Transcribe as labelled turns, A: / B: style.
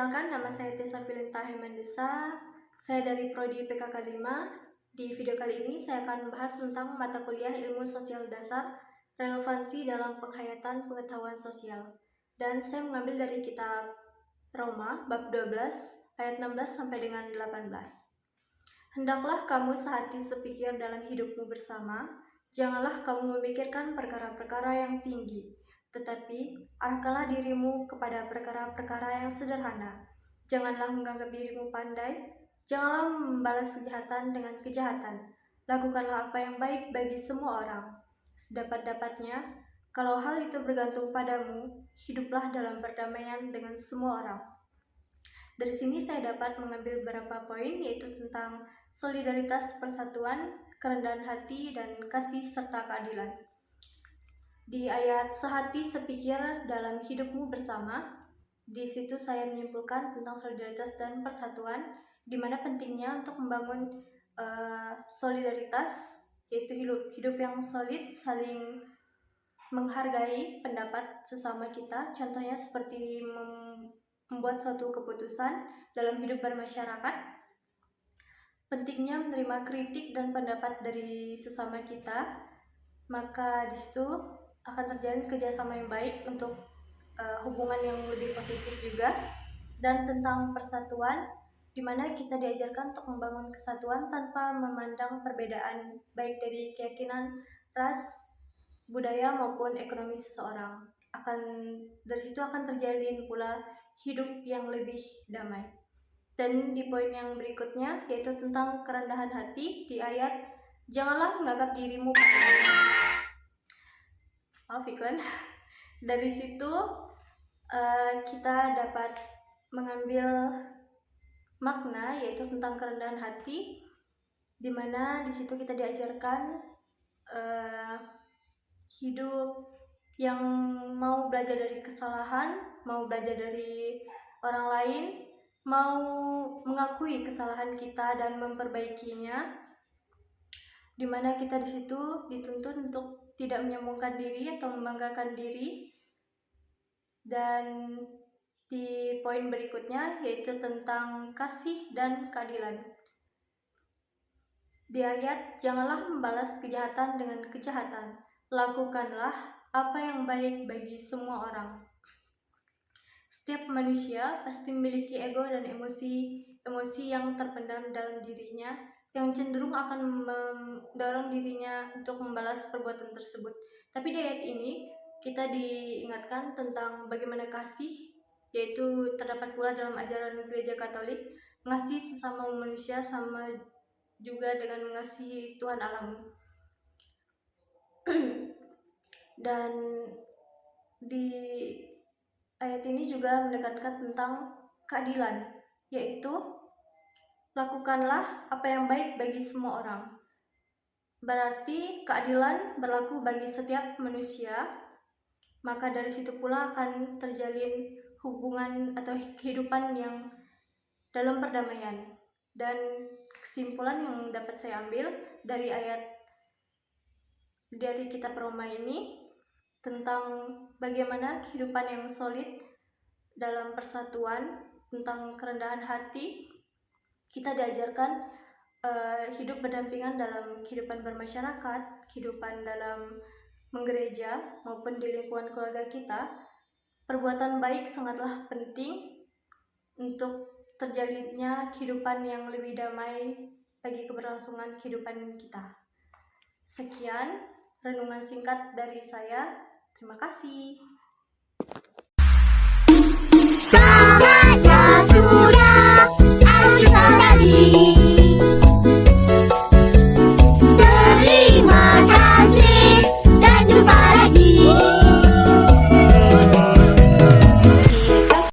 A: Perkenalkan, nama saya Tessa Filinta Hemendesa. Saya dari Prodi PKK 5. Di video kali ini saya akan membahas tentang mata kuliah Ilmu Sosial Dasar, relevansi dalam penghayatan pengetahuan sosial. Dan saya mengambil dari kitab Roma, bab 12, ayat 16 sampai dengan 18. Hendaklah kamu sehati sepikir dalam hidupmu bersama, janganlah kamu memikirkan perkara-perkara yang tinggi, tetapi arahkanlah dirimu kepada perkara-perkara yang sederhana. Janganlah menganggap dirimu pandai, janganlah membalas kejahatan dengan kejahatan. Lakukanlah apa yang baik bagi semua orang. Sedapat-dapatnya, kalau hal itu bergantung padamu, hiduplah dalam perdamaian dengan semua orang. Dari sini saya dapat mengambil beberapa poin, yaitu tentang solidaritas, persatuan, kerendahan hati, dan kasih serta keadilan. Di ayat sehati sepikir dalam hidupmu bersama, di situ saya menyimpulkan tentang solidaritas dan persatuan, di mana pentingnya untuk membangun solidaritas, yaitu hidup yang solid, saling menghargai pendapat sesama kita. Contohnya seperti membuat suatu keputusan dalam hidup bermasyarakat. Pentingnya menerima kritik dan pendapat dari sesama kita, maka di situ akan terjalin kerjasama yang baik untuk hubungan yang lebih positif juga. Dan tentang persatuan, di mana kita diajarkan untuk membangun kesatuan tanpa memandang perbedaan baik dari keyakinan, ras, budaya maupun ekonomi seseorang. Dari situ akan terjalin pula hidup yang lebih damai. Dan di poin yang berikutnya, yaitu tentang kerendahan hati, di ayat janganlah menganggap dirimu pandai. Iklan. Dari situ kita dapat mengambil makna, yaitu tentang kerendahan hati, di mana di situ kita diajarkan hidup yang mau belajar dari kesalahan, mau belajar dari orang lain, mau mengakui kesalahan kita dan memperbaikinya, di mana kita di situ dituntut untuk tidak menyombongkan diri atau membanggakan diri. Dan di poin berikutnya, yaitu tentang kasih dan keadilan. Di ayat janganlah membalas kejahatan dengan kejahatan, lakukanlah apa yang baik bagi semua orang. Setiap manusia pasti memiliki ego dan emosi yang terpendam dalam dirinya, yang cenderung akan mendorong dirinya untuk membalas perbuatan tersebut. Tapi di ayat ini kita diingatkan tentang bagaimana kasih, yaitu terdapat pula dalam ajaran Gereja Katolik, mengasihi sesama manusia sama juga dengan mengasihi Tuhan Allahmu. Dan di ayat ini juga menekankan tentang keadilan, yaitu lakukanlah apa yang baik bagi semua orang. Berarti keadilan berlaku bagi setiap manusia, maka dari situ pula akan terjalin hubungan atau kehidupan yang dalam perdamaian. Dan kesimpulan yang dapat saya ambil dari kitab Roma ini tentang bagaimana kehidupan yang solid dalam persatuan, tentang kerendahan hati. Kita diajarkan hidup berdampingan dalam kehidupan bermasyarakat, kehidupan dalam menggereja maupun di lingkungan keluarga kita. Perbuatan baik sangatlah penting untuk terjalinnya kehidupan yang lebih damai bagi keberlangsungan kehidupan kita. Sekian renungan singkat dari saya. Terima kasih.
B: Sahabatnya sudah, aku tadi.